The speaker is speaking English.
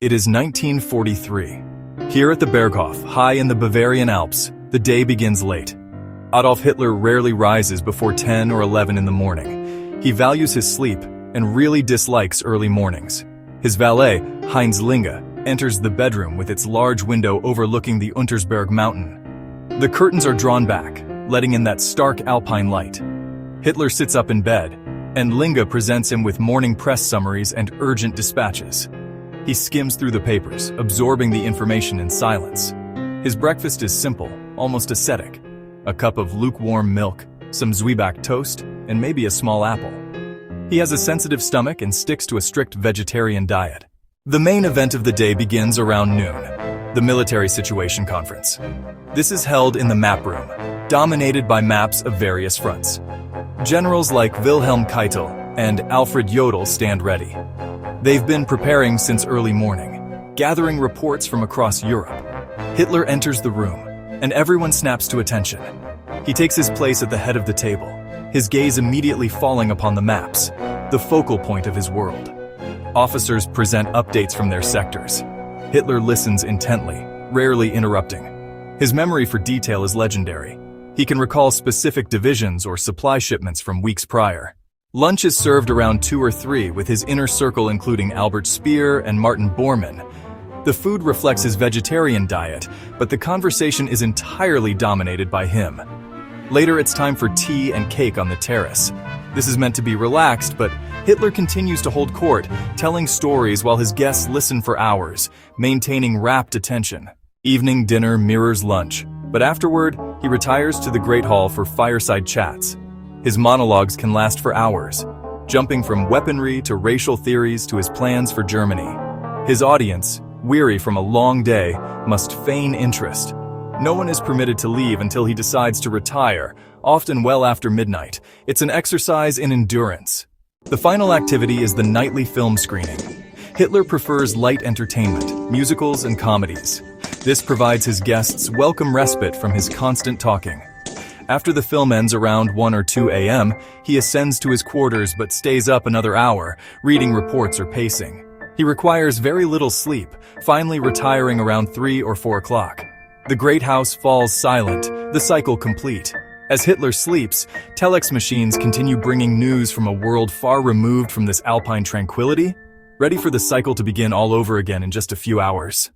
It is 1943. Here at the Berghof, high in the Bavarian Alps, the day begins late. Adolf Hitler rarely rises before 10 or 11 in the morning. He values his sleep and really dislikes early mornings. His valet, Heinz Linge, enters the bedroom with its large window overlooking the Untersberg mountain. The curtains are drawn back, letting in that stark alpine light. Hitler sits up in bed, and Linge presents him with morning press summaries and urgent dispatches. He skims through the papers, absorbing the information in silence. His breakfast is simple, almost ascetic. A cup of lukewarm milk, some Zwieback toast, and maybe a small apple. He has a sensitive stomach and sticks to a strict vegetarian diet. The main event of the day begins around noon, the Military Situation Conference. This is held in the map room, dominated by maps of various fronts. Generals like Wilhelm Keitel and Alfred Jodl stand ready. They've been preparing since early morning, gathering reports from across Europe. Hitler enters the room, and everyone snaps to attention. He takes his place at the head of the table, his gaze immediately falling upon the maps, the focal point of his world. Officers present updates from their sectors. Hitler listens intently, rarely interrupting. His memory for detail is legendary. He can recall specific divisions or supply shipments from weeks prior. Lunch is served around 2 or 3 with his inner circle including Albert Speer and Martin Bormann. The food reflects his vegetarian diet, but the conversation is entirely dominated by him. Later it's time for tea and cake on the terrace. This is meant to be relaxed, but Hitler continues to hold court, telling stories while his guests listen for hours, maintaining rapt attention. Evening dinner mirrors lunch, but afterward, he retires to the Great Hall for fireside chats. His monologues can last for hours, jumping from weaponry to racial theories to his plans for Germany. His audience, weary from a long day, must feign interest. No one is permitted to leave until he decides to retire, often well after midnight. It's an exercise in endurance. The final activity is the nightly film screening. Hitler prefers light entertainment, musicals and comedies. This provides his guests welcome respite from his constant talking. After the film ends around 1 or 2 a.m., he ascends to his quarters but stays up another hour, reading reports or pacing. He requires very little sleep, finally retiring around 3 or 4 o'clock. The great house falls silent, the cycle complete. As Hitler sleeps, telex machines continue bringing news from a world far removed from this alpine tranquility, ready for the cycle to begin all over again in just a few hours.